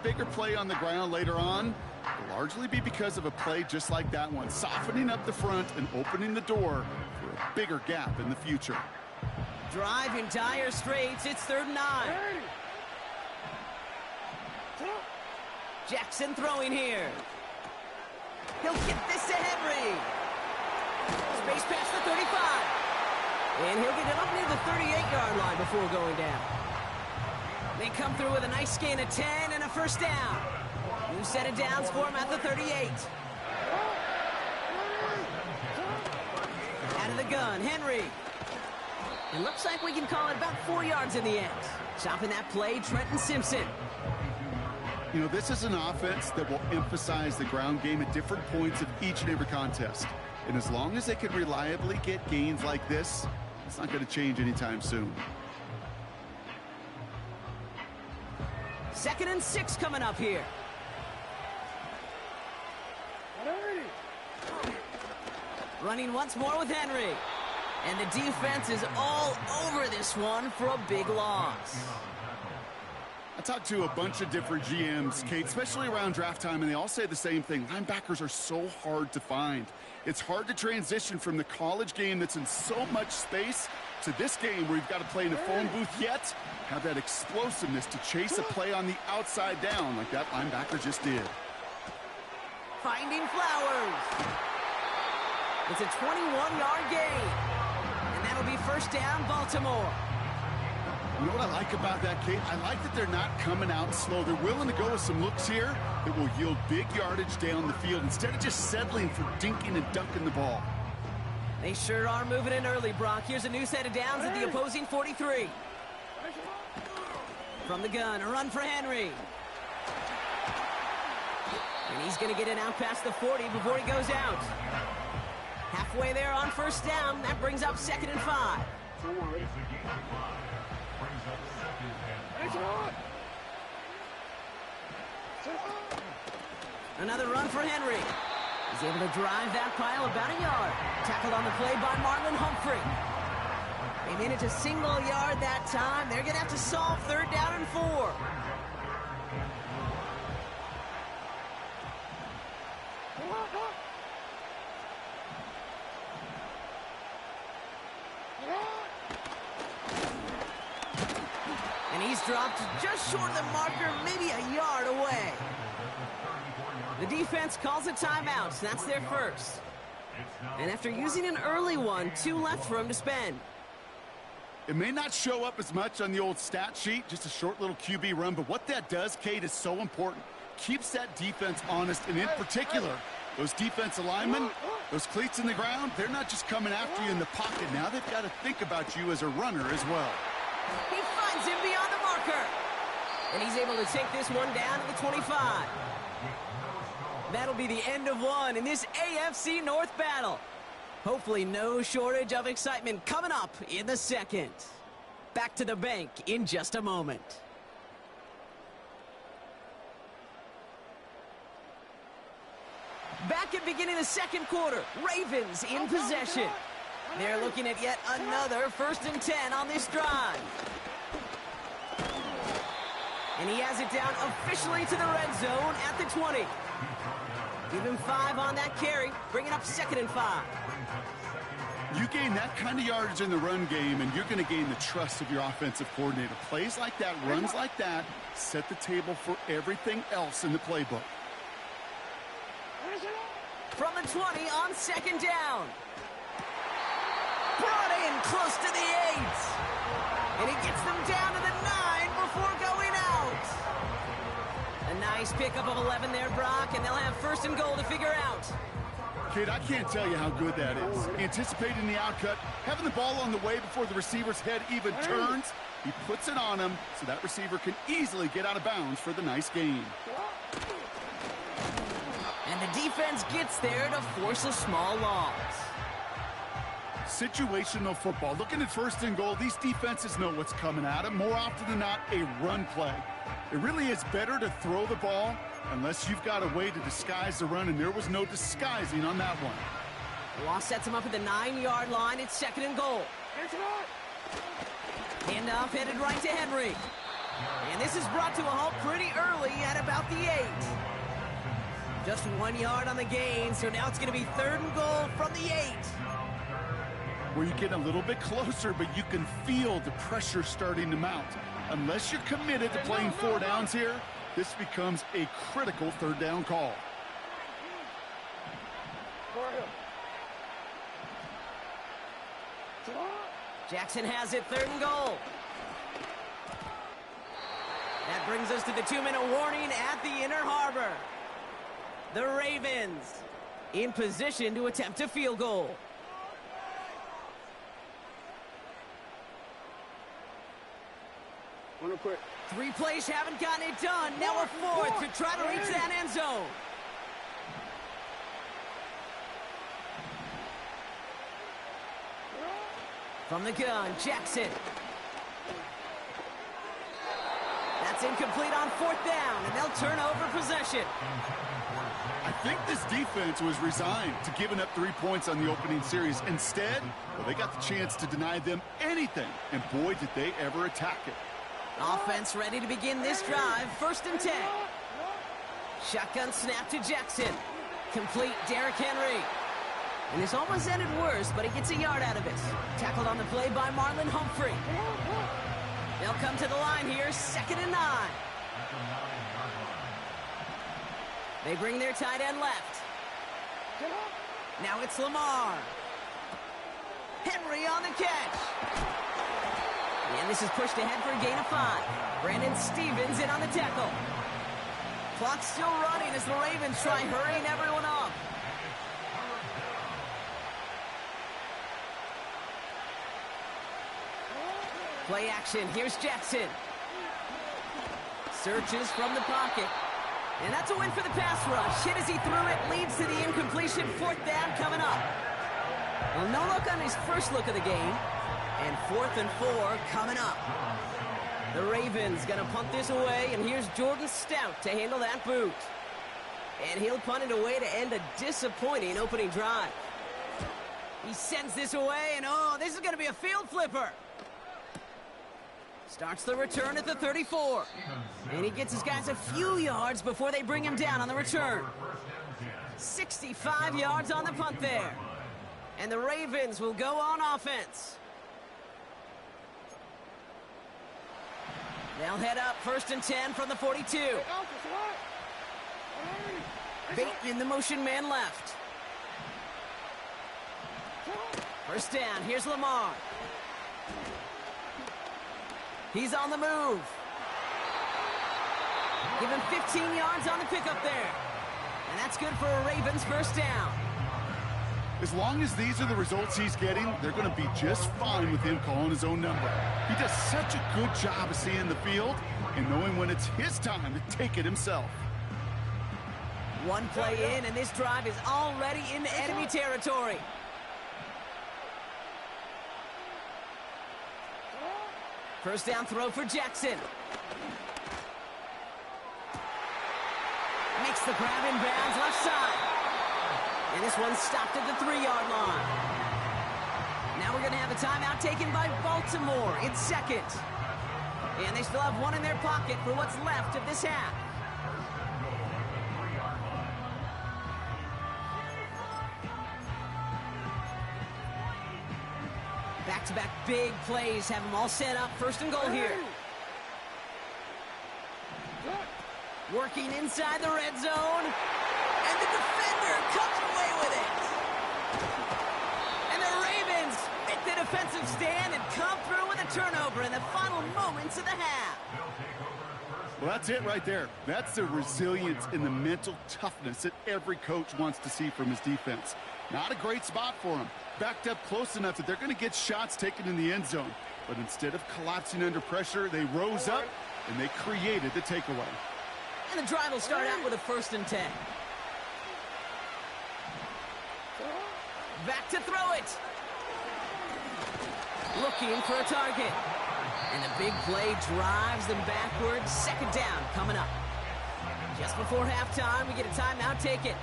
bigger play on the ground later on, it'll largely be because of a play just like that one, softening up the front and opening the door for a bigger gap in the future. Drive in dire straits. It's 3rd and 9. Jackson throwing here. He'll get this to Henry. Space past the 35. And he'll get it up near the 38-yard line before going down. They come through with a nice gain of 10 and a first down. New set of downs for him at the 38. Out of the gun, Henry. It looks like we can call it about 4 yards in the end. Chopping that play, Trenton Simpson. You know, this is an offense that will emphasize the ground game at different points of each and every contest. And as long as they can reliably get gains like this, it's not going to change anytime soon. 2nd and 6 coming up here. Running once more with Henry. And the defense is all over this one for a big loss. I talked to a bunch of different GMs, Kate, especially around draft time, and they all say the same thing. Linebackers are so hard to find. It's hard to transition from the college game that's in so much space to this game where you've got to play in a phone booth, yet have that explosiveness to chase a play on the outside down like that linebacker just did. Finding Flowers. It's a 21-yard gain. And that'll be first down, Baltimore. You know what I like about that, Kate? I like that they're not coming out slow. They're willing to go with some looks here that will yield big yardage down the field instead of just settling for dinking and dunking the ball. They sure are moving in early, Brock. Here's a new set of downs at the opposing 43. From the gun, a run for Henry. And he's going to get it out past the 40 before he goes out. Halfway there on first down. That brings up 2nd and 5. Another run for Henry. He's able to drive that pile about a yard. Tackled on the play by Marlon Humphrey. They made it to single yard that time. They're going to have to solve 3rd down and 4. And he's dropped just short of the marker, maybe a yard away. The defense calls a timeout. That's their first. And after using an early one, 2 left for him to spend. It may not show up as much on the old stat sheet, just a short little QB run, but what that does, Kate, is so important. Keeps that defense honest, and in particular, those defensive linemen, those cleats in the ground, they're not just coming after you in the pocket. Now they've got to think about you as a runner as well. He finds him beyond the marker. And he's able to take this one down to the 25. That'll be the end of one in this AFC North battle. Hopefully no shortage of excitement coming up in the second. Back to the bank in just a moment. Back at beginning of the second quarter, Ravens in possession. They're looking at yet another 1st and 10 on this drive. And he has it down officially to the red zone at the 20. Give him 5 on that carry, bringing up 2nd and 5. You gain that kind of yardage in the run game, and you're going to gain the trust of your offensive coordinator. Plays like that, runs like that, set the table for everything else in the playbook. From the 20 on 2nd down. Brought in close to the 8. And he gets them down to the 9 before going out. A nice pickup of 11 there, Brock, and they'll have 1st and goal to figure out. Kid, I can't tell you how good that is. Anticipating the outcut, having the ball on the way before the receiver's head even turns, he puts it on him so that receiver can easily get out of bounds for the nice gain. And the defense gets there to force a small loss. Situational football. Looking at 1st and goal, these defenses know what's coming at them. More often than not, a run play. It really is better to throw the ball unless you've got a way to disguise the run, and there was no disguising on that one. Loss sets him up at the 9-yard line. It's 2nd and goal. Handoff headed right to Henry. And this is brought to a halt pretty early at about at the 8. Just 1 yard on the gain, so now it's going to be 3rd and goal from the 8. Where you get a little bit closer, but you can feel the pressure starting to mount. Unless you're committed to playing 4 downs here, this becomes a critical 3rd down call. Jackson has it, 3rd and goal. That brings us to the 2-minute warning at the Inner Harbor. The Ravens in position to attempt a field goal. Real quick. 3 plays haven't gotten it done. Now a 4th to try to reach that end zone. From the gun, Jackson. That's incomplete on 4th down, and they'll turn over possession. I think this defense was resigned to giving up 3 points on the opening series. Instead, well, they got the chance to deny them anything, and boy, did they ever attack it. Offense ready to begin this drive. 1st and 10. Shotgun snap to Jackson. Complete, Derrick Henry. And this almost ended worse, but he gets a yard out of it. Tackled on the play by Marlon Humphrey. They'll come to the line here, 2nd and 9. They bring their tight end left. Now it's Lamar. Henry on the catch. And this is pushed ahead for a gain of 5. Brandon Stevens in on the tackle. Clock's still running as the Ravens try hurrying everyone up. Play action. Here's Jackson. Searches from the pocket. And that's a win for the pass rush. Hit as he threw it. Leads to the incompletion. 4th down coming up. Well, no look on his first look of the game. And 4th and 4 coming up. The Ravens going to punt this away. And here's Jordan Stout to handle that boot. And he'll punt it away to end a disappointing opening drive. He sends this away. And oh, this is going to be a field flipper. Starts the return at the 34. And he gets his guys a few yards before they bring him down on the return. 65 yards on the punt there. And the Ravens will go on offense. They'll head up 1st and 10 from the 42. Bateman in the motion man left. 1st down. Here's Lamar. He's on the move. Give him 15 yards on the pickup there. And that's good for a Ravens 1st down. As long as these are the results he's getting, they're going to be just fine with him calling his own number. He does such a good job of seeing the field and knowing when it's his time to take it himself. 1 play in, and this drive is already into enemy territory. First down throw for Jackson. Makes the grab in bounds left side. And this one stopped at the 3-yard line. Now we're going to have a timeout taken by Baltimore. It's 2nd. And they still have 1 in their pocket for what's left of this half. Back-to-back big plays have them all set up. 1st and goal here. Working inside the red zone. And the defender comes away with it. And the Ravens make the defensive stand and come through with a turnover in the final moments of the half. Well, that's it right there. That's the resilience and the mental toughness that every coach wants to see from his defense. Not a great spot for him. Backed up close enough that they're going to get shots taken in the end zone. But instead of collapsing under pressure, they rose up and they created the takeaway. And the drive will start out with a 1st and 10. Back to throw it. Looking for a target. And the big play drives them backwards. 2nd down coming up. Just before halftime, we get a timeout taken.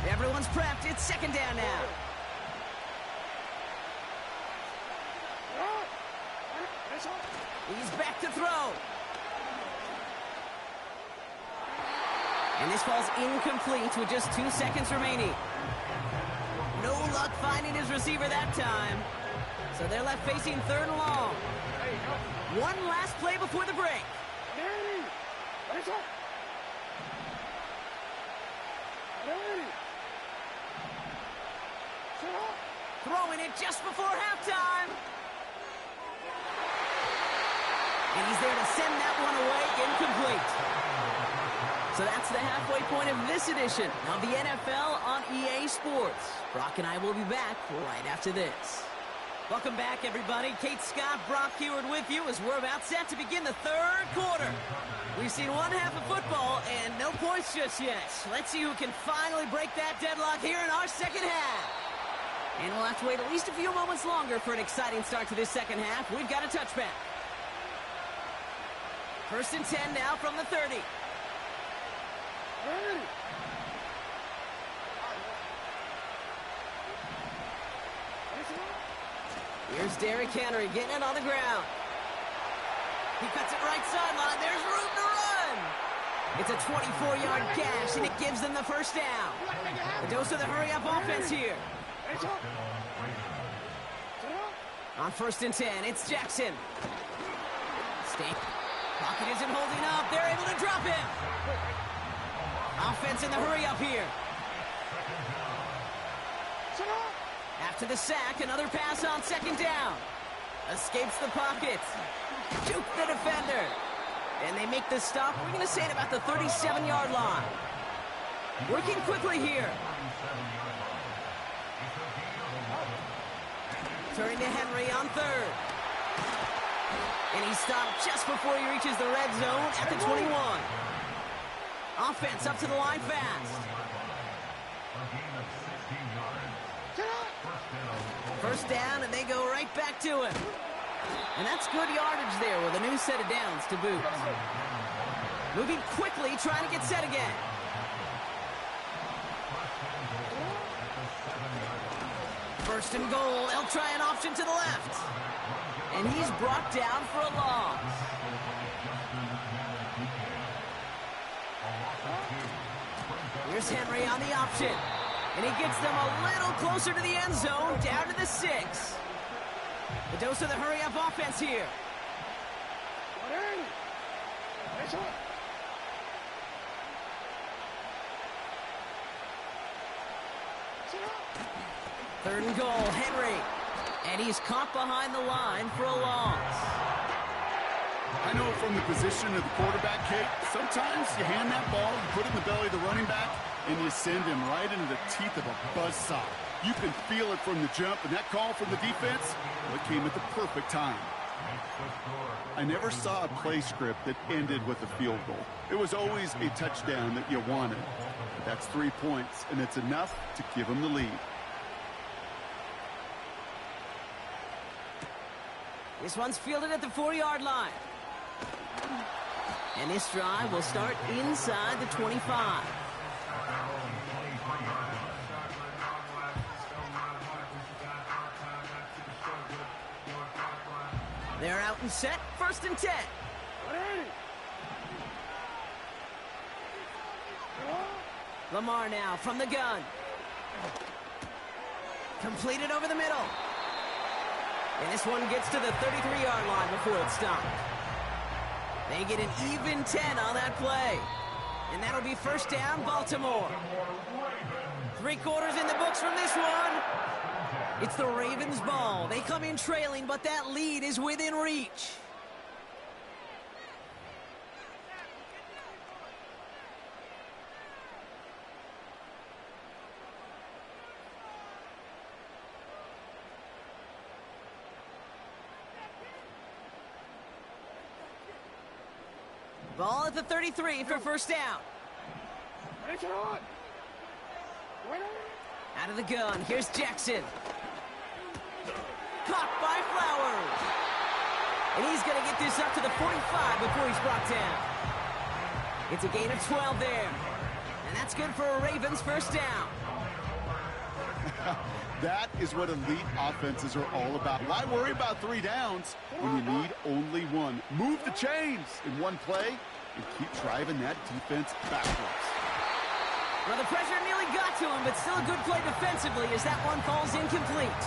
Everyone's prepped. It's 2nd down now. He's back to throw. And this ball's incomplete with just 2 seconds remaining. No luck finding his receiver that time. So they're left facing 3rd and long. One last play before the break. Throwing it just before halftime. And he's there to send that one away, incomplete. So that's the halfway point of this edition of the NFL on EA Sports. Brock and I will be back right after this. Welcome back, everybody. Kate Scott, Brock Heward with you as we're about set to begin the 3rd quarter. We've seen one half of football and no points just yet. Let's see who can finally break that deadlock here in our 2nd half. And we'll have to wait at least a few moments longer for an exciting start to this 2nd half. We've got a touchback. 1st and 10 now from the 30. Here's Derrick Henry getting it on the ground. He cuts it right sideline. There's room to run. It's a 24-yard gash, and it gives them the 1st down. The dose of the hurry-up offense here. On 1st and 10, it's Jackson. Pocket isn't holding up. They're able to drop him. Offense in the hurry-up here. After the sack, another pass on 2nd down. Escapes the pocket. Juke the defender. And they make the stop. We're going to say it about the 37-yard line. Working quickly here. Turning to Henry on 3rd. And he stopped just before he reaches the red zone at the 21. Offense up to the line fast. 1st down, and they go right back to him. And that's good yardage there with a new set of downs to boot. Moving quickly, trying to get set again. First and goal, they'll try an option to the left. And he's brought down for a loss. Here's Henry on the option. And he gets them a little closer to the end zone, down to the 6. The dose of the hurry-up offense here. Third and goal, Henry. And he's caught behind the line for a loss. I know from the position of the quarterback, Kate, sometimes you hand that ball, you put it in the belly of the running back, and you send him right into the teeth of a buzzsaw. You can feel it from the jump, and that call from the defense, well, it came at the perfect time. I never saw a play script that ended with a field goal. It was always a touchdown that you wanted. But that's 3 points, and it's enough to give them the lead. This one's fielded at the 4-yard line. And this drive will start inside the 25. They're out and set, 1st and 10. Lamar now from the gun. Completed over the middle. And this one gets to the 33-yard line before it's stopped. They get an even 10 on that play. And that'll be 1st down, Baltimore. 3 quarters in the books from this one. It's the Ravens' ball. They come in trailing, but that lead is within reach. Ball at the 33 for 1st down. Out of the gun, here's Jackson. Caught by Flowers. And he's going to get this up to the 45 before he's brought down. It's a gain of 12 there. And that's good for a Ravens 1st down. That is what elite offenses are all about. Why worry about 3 downs when you need only 1? Move the chains in one play and keep driving that defense backwards. Well, the pressure nearly got to him, but still a good play defensively as that one falls incomplete.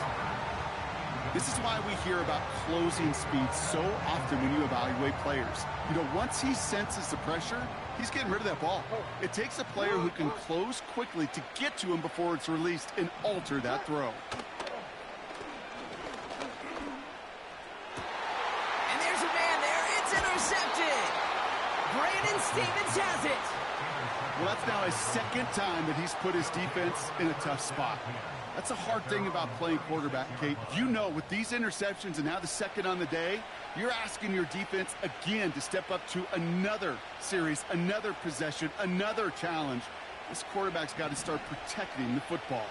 This is why we hear about closing speed so often when you evaluate players. You know, once he senses the pressure, he's getting rid of that ball. It takes a player who can close quickly to get to him before it's released and alter that throw. And there's a man there. It's intercepted. Brandon Stevens has it. Well, that's now his second time that he's put his defense in a tough spot. That's a hard thing about playing quarterback, Kate. You know, with these interceptions and now the second on the day, you're asking your defense again to step up to another series, another possession, another challenge. This quarterback's got to start protecting the football.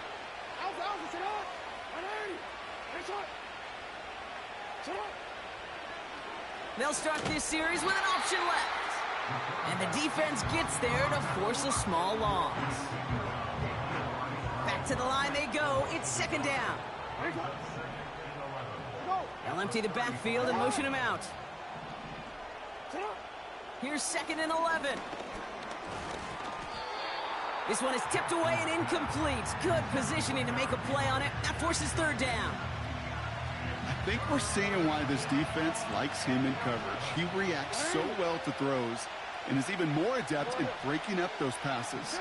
They'll start this series with an option left. And the defense gets there to force a small loss. Back to the line they go. It's second down. They'll empty the backfield and motion him out. Here's 2nd and 11. This one is tipped away and incomplete. Good positioning to make a play on it. That forces 3rd down. I think we're seeing why this defense likes him in coverage. He reacts so well to throws and is even more adept in breaking up those passes.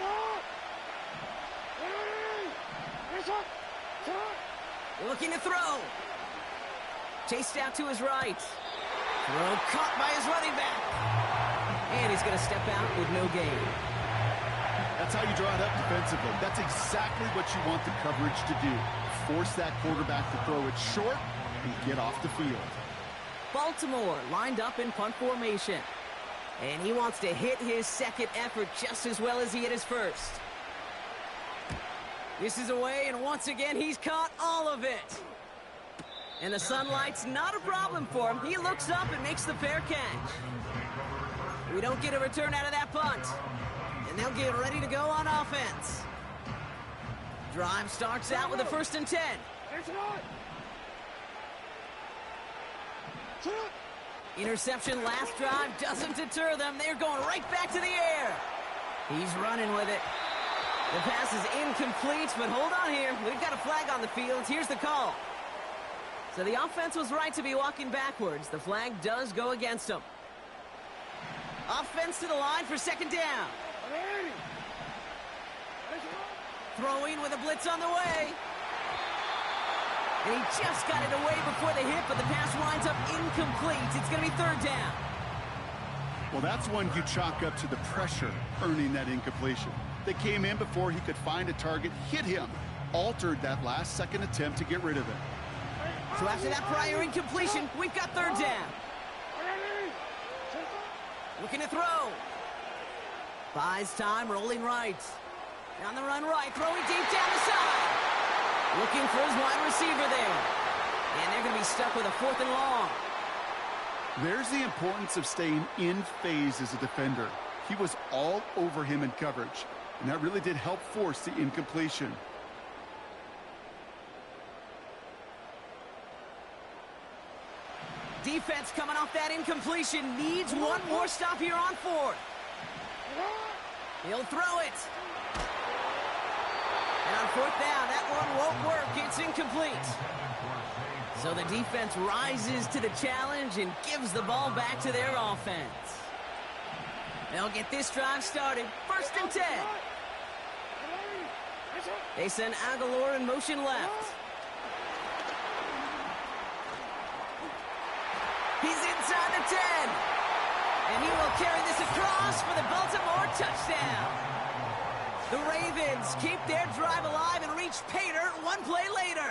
Looking to throw. Chased out to his right. Throw caught by his running back. And he's going to step out with no gain. That's how you draw it up defensively. That's exactly what you want the coverage to do. Force that quarterback to throw it short and get off the field. Baltimore lined up in punt formation. And he wants to hit his second effort just as well as he hit his first. This is away, and once again, he's caught all of it. And the sunlight's not a problem for him. He looks up and makes the fair catch. We don't get a return out of that punt. And they'll get ready to go on offense. Drive starts out with a 1st and 10. Interception last drive doesn't deter them. They're going right back to the air. He's running with it. The pass is incomplete, but hold on here. We've got a flag on the field. Here's the call. So the offense was right to be walking backwards. The flag does go against them. Offense to the line for 2nd down. Throwing with a blitz on the way. And he just got it away before the hit, but the pass winds up incomplete. It's going to be 3rd down. Well, that's one you chalk up to the pressure earning that incompletion. They came in before he could find a target, hit him, altered that last second attempt to get rid of it. So after that prior incompletion, we've got 3rd down. Looking to throw. Buys time, rolling right. On the run right, throwing deep down the side. Looking for his wide receiver there. And they're going to be stuck with a 4th and long. There's the importance of staying in phase as a defender. He was all over him in coverage, and that really did help force the incompletion. Defense coming off that incompletion needs one more stop here on 4th. He'll throw it. And on 4th down, that one won't work. It's incomplete. So the defense rises to the challenge and gives the ball back to their offense. They'll get this drive started. 1st and 10. They send Aguilar in motion left. He's inside the 10. And he will carry this across for the Baltimore touchdown. The Ravens keep their drive alive and reach pay dirt one play later.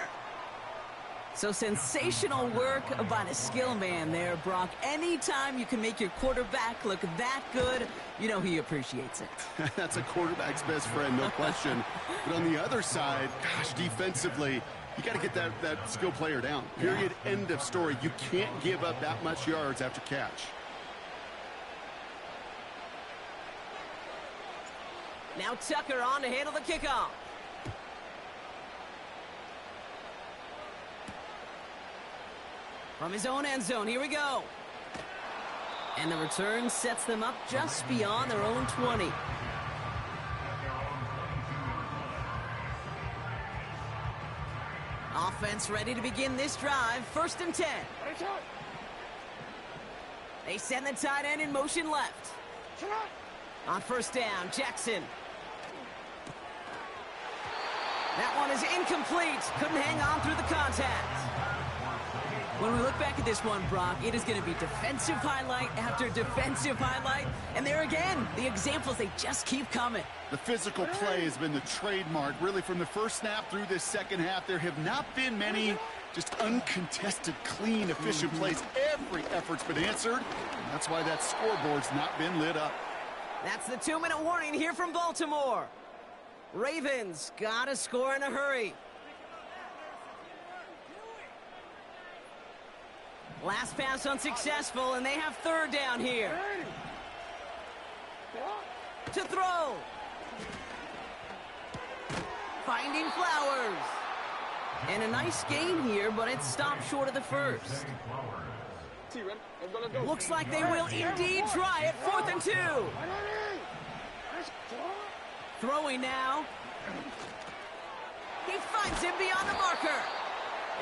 So sensational work by the skill man there, Brock. Anytime you can make your quarterback look that good, you know he appreciates it. That's a quarterback's best friend, no question. But on the other side, gosh, defensively, you got to get that skill player down. Period, end of story. You can't give up that much yards after catch. Now Tucker on to handle the kickoff. From his own end zone, here we go. And the return sets them up just beyond their own 20. Offense ready to begin this drive. 1st and 10. They send the tight end in motion left. On 1st down, Jackson. That one is incomplete. Couldn't hang on through the contact. When we look back at this one, Brock, it is going to be defensive highlight after defensive highlight. And there again, the examples, they just keep coming. The physical play has been the trademark. Really, from the first snap through this second half, there have not been many just uncontested, clean, efficient plays. Every effort's been answered. And that's why that scoreboard's not been lit up. That's the 2-minute warning here from Baltimore. Ravens got to score in a hurry. Last pass unsuccessful, and they have 3rd down here. To throw. Finding Flowers. And a nice gain here, but it stopped short of the 1st. Looks like they will indeed try it. 4th and 2. Throwing now. He finds him beyond the marker.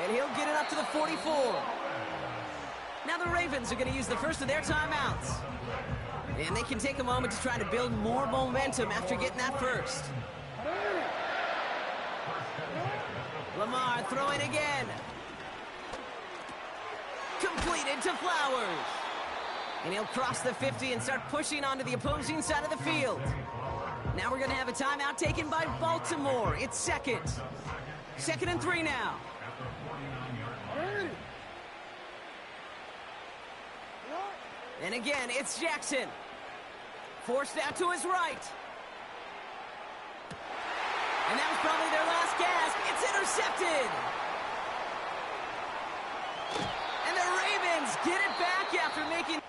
And he'll get it up to the 44. Now the Ravens are going to use the first of their timeouts. And they can take a moment to try to build more momentum after getting that first. Lamar throwing again. Completed to Flowers. And he'll cross the 50 and start pushing onto the opposing side of the field. Now we're going to have a timeout taken by Baltimore. It's 2nd. 2nd and 3 now. And again, it's Jackson. Forced out to his right. And that was probably their last gasp. It's intercepted. And the Ravens get it back after making...